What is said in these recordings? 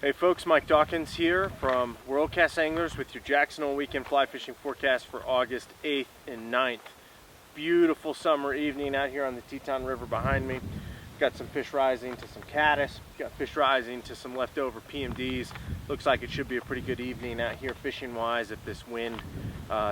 Hey folks, Mike Dawkins here from WorldCast Anglers with your Jackson Hole weekend fly fishing forecast for August 8th and 9th. Beautiful summer evening out here on the Teton River behind me. Got some fish rising to some caddis, got fish rising to some leftover PMDs. Looks like it should be a pretty good evening out here fishing wise if this wind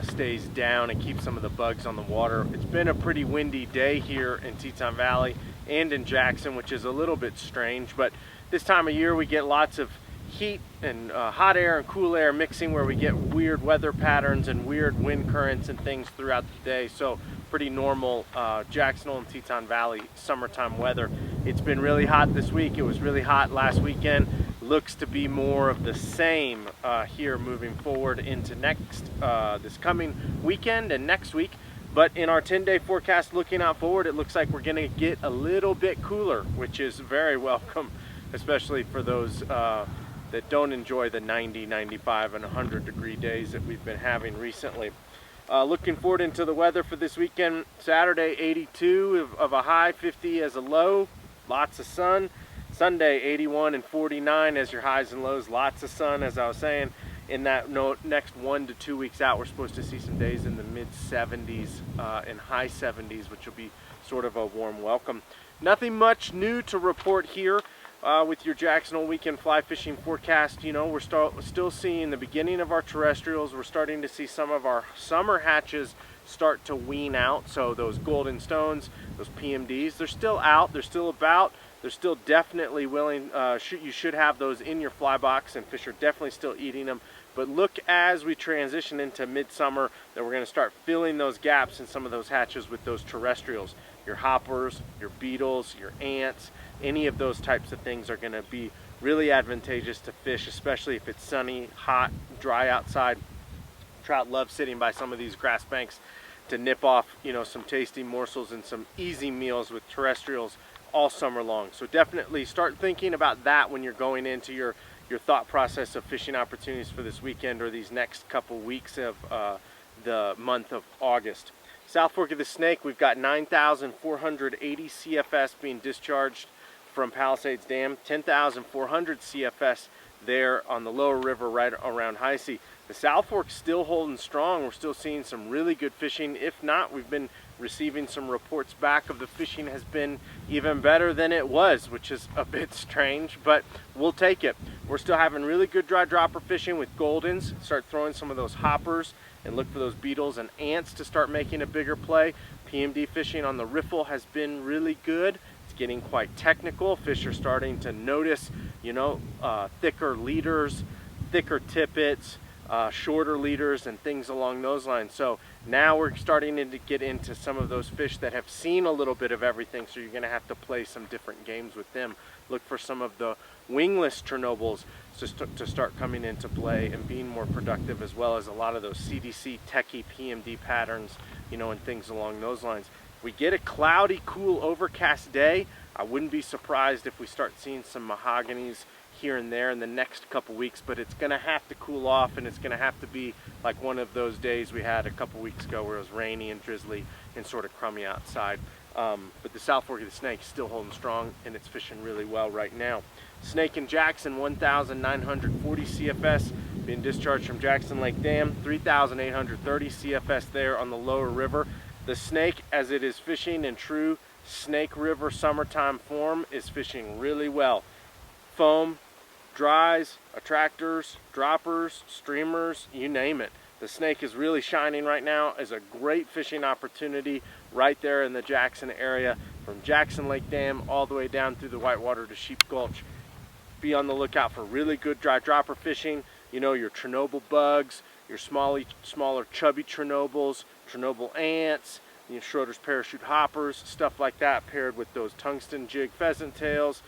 stays down and keeps some of the bugs on the water. It's been a pretty windy day here in Teton Valley and in Jackson, which is a little bit strange, but this time of year we get lots of heat and hot air and cool air mixing where we get weird weather patterns and weird wind currents and things throughout the day. So pretty normal Jackson Hole and Teton Valley summertime weather. It's been really hot this week. It was really hot last weekend. Looks to be more of the same here moving forward into this coming weekend and next week. But in our 10-day forecast looking out forward, it looks like we're going to get a little bit cooler, which is very welcome, especially for those that don't enjoy the 90, 95, and 100 degree days that we've been having recently. Looking forward into the weather for this weekend. Saturday, 82 of a high, 50 as a low, lots of sun. Sunday, 81 and 49 as your highs and lows, lots of sun, as I was saying. In that next 1 to 2 weeks out, we're supposed to see some days in the mid 70s and high 70s, which will be sort of a warm welcome. Nothing much new to report here with your Jackson Hole weekend fly fishing forecast. You know, we're still seeing the beginning of our terrestrials. We're starting to see some of our summer hatches start to wean out. So those golden stones, those PMDs, they're still out, they're still about. They're still definitely willing, you should have those in your fly box, and fish are definitely still eating them. But look, as we transition into midsummer, that we're going to start filling those gaps in some of those hatches with those terrestrials. Your hoppers, your beetles, your ants, any of those types of things are going to be really advantageous to fish, especially if it's sunny, hot, dry outside. Trout love sitting by some of these grass banks to nip off, you know, some tasty morsels and some easy meals with terrestrials all summer long. So definitely start thinking about that when you're going into your thought process of fishing opportunities for this weekend or these next couple weeks of the month of August. South Fork of the Snake, we've got 9,480 CFS being discharged from Palisades Dam, 10,400 CFS there on the lower river right around Heise. The South Fork's still holding strong. We're still seeing some really good fishing. If not, we've been receiving some reports back of the fishing has been even better than it was, which is a bit strange, but we'll take it. We're still having really good dry dropper fishing with goldens. Start throwing some of those hoppers and look for those beetles and ants to start making a bigger play. PMD fishing on the riffle has been really good. It's getting quite technical. Fish are starting to notice, you know, thicker leaders, thicker tippets, shorter leaders and things along those lines. So now we're starting to get into some of those fish that have seen a little bit of everything, so you're going to have to play some different games with them. Look for some of the wingless Chernobyls to start coming into play and being more productive, as well as a lot of those CDC techie PMD patterns, you know, and things along those lines. If we get a cloudy, cool, overcast day, I wouldn't be surprised if we start seeing some mahoganies here and there in the next couple weeks, but it's going to have to cool off, and it's going to have to be like one of those days we had a couple weeks ago where it was rainy and drizzly and sort of crummy outside. But the South Fork of the Snake is still holding strong, and it's fishing really well right now. Snake and Jackson, 1,940 CFS being discharged from Jackson Lake Dam, 3,830 CFS there on the lower river. The Snake, as it is fishing in true Snake River summertime form, is fishing really well. Foam, dries, attractors, droppers, streamers, you name it. The Snake is really shining right now as a great fishing opportunity right there in the Jackson area, from Jackson Lake Dam all the way down through the Whitewater to Sheep Gulch. Be on the lookout for really good dry dropper fishing. You know, your Chernobyl bugs, your smaller chubby Chernobyls, Chernobyl ants, you know, Schroeder's parachute hoppers, stuff like that, paired with those tungsten jig pheasant tails,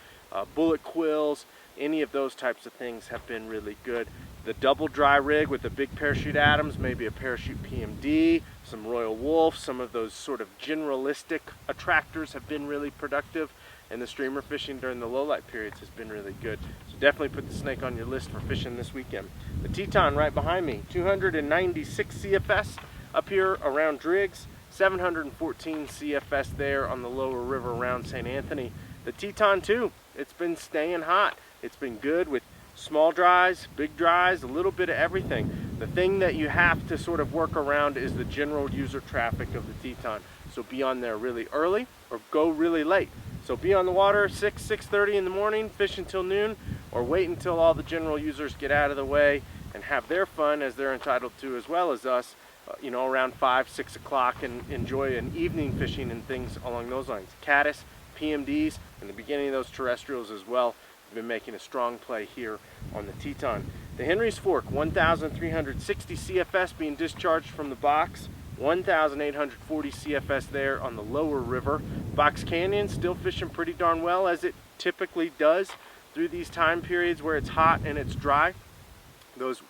bullet quills. Any of those types of things have been really good. The double dry rig with the big parachute Adams, maybe a parachute PMD, some Royal Wolf, some of those sort of generalistic attractors have been really productive, and the streamer fishing during the low light periods has been really good. So definitely put the Snake on your list for fishing this weekend. The Teton right behind me, 296 CFS up here around Driggs, 714 CFS there on the lower river around St. Anthony. The Teton too, it's been staying hot. It's been good with Small dries, big dries, a little bit of everything. The thing that you have to sort of work around is the general user traffic of the Teton. So be on there really early or go really late. So be on the water 6:30 in the morning, fish until noon, or wait until all the general users get out of the way and have their fun as they're entitled to, as well as us, you know, around 5-6 o'clock, and enjoy an evening fishing and things along those lines. Caddis, PMDs, and the beginning of those terrestrials as well have been making a strong play here on the Teton. The Henry's Fork, 1,360 CFS being discharged from the box, 1,840 CFS there on the lower river. Box Canyon still fishing pretty darn well, as it typically does through these time periods where it's hot and it's dry.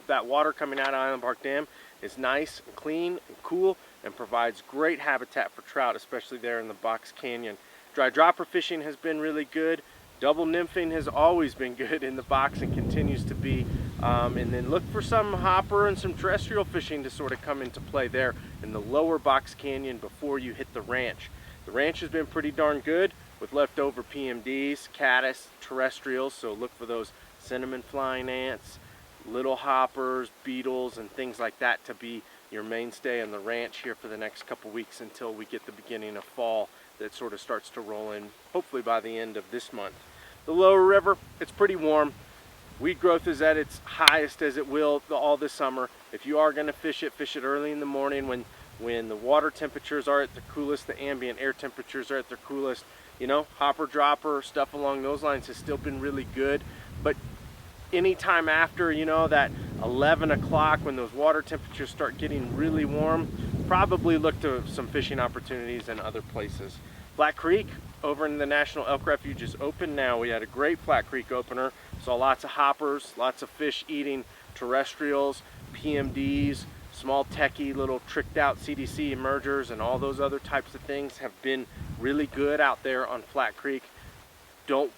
That water coming out of Island Park Dam is nice and clean and cool and provides great habitat for trout, especially there in the Box Canyon. Dry dropper fishing has been really good. Double nymphing has always been good in the box and continues to be. And then look for some hopper and some terrestrial fishing to sort of come into play there in the lower Box Canyon before you hit the ranch. The ranch has been pretty darn good with leftover PMDs, caddis, terrestrials, so look for those cinnamon flying ants, little hoppers, beetles, and things like that to be your mainstay on the ranch here for the next couple weeks until we get the beginning of fall that sort of starts to roll in, hopefully by the end of this month. The lower river, it's pretty warm. Weed growth is at its highest as it will all this summer. If you are going to fish it early in the morning when the water temperatures are at their coolest, the ambient air temperatures are at their coolest. You know, hopper, dropper, stuff along those lines has still been really good. But anytime after, you know, that 11 o'clock when those water temperatures start getting really warm, probably look to some fishing opportunities in other places. Black Creek over in the National Elk Refuge is open now. We had a great Black Creek opener. Saw lots of hoppers, lots of fish eating terrestrials, PMDs, small techie little tricked out CDC emergers, and all those other types of things have been really good out there on Flat Creek. Don't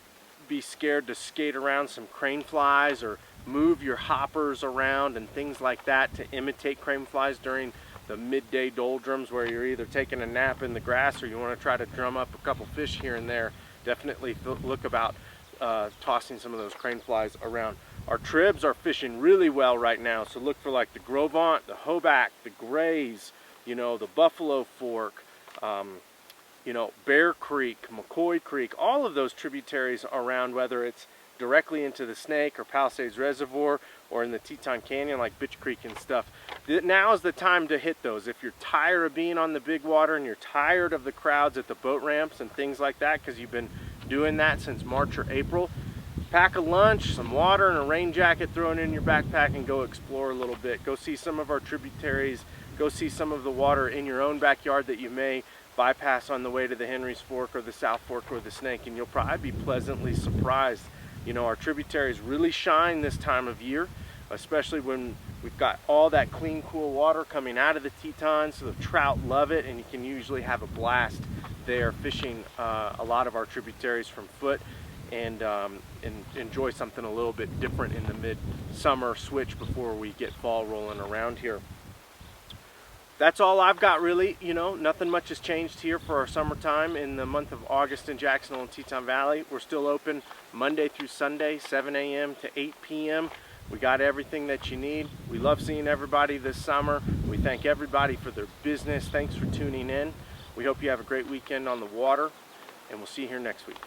be scared to skate around some crane flies or move your hoppers around and things like that to imitate crane flies during the midday doldrums where you're either taking a nap in the grass or you want to try to drum up a couple fish here and there. Definitely look about tossing some of those crane flies around. Our tribs are fishing really well right now, so look for like the Gros Ventre, the Hoback, the Grays, you know, the Buffalo Fork, you know, Bear Creek, McCoy Creek, all of those tributaries around, whether it's directly into the Snake or Palisades Reservoir or in the Teton Canyon like Bitch Creek and stuff. Now is the time to hit those. If you're tired of being on the big water and you're tired of the crowds at the boat ramps and things like that, because you've been doing that since March or April, pack a lunch, some water, and a rain jacket, throw it in your backpack and go explore a little bit. Go see some of our tributaries, go see some of the water in your own backyard that you may bypass on the way to the Henry's Fork or the South Fork or the Snake, and you'll probably be pleasantly surprised. You know, our tributaries really shine this time of year, especially when we've got all that clean, cool water coming out of the Teton, so the trout love it, and you can usually have a blast there fishing a lot of our tributaries from foot and enjoy something a little bit different in the mid-summer switch before we get fall rolling around here. That's all I've got really. You know, nothing much has changed here for our summertime in the month of August in Jacksonville and Teton Valley. We're still open Monday through Sunday, 7 a.m. to 8 p.m. We got everything that you need. We love seeing everybody this summer. We thank everybody for their business. Thanks for tuning in. We hope you have a great weekend on the water, and we'll see you here next week.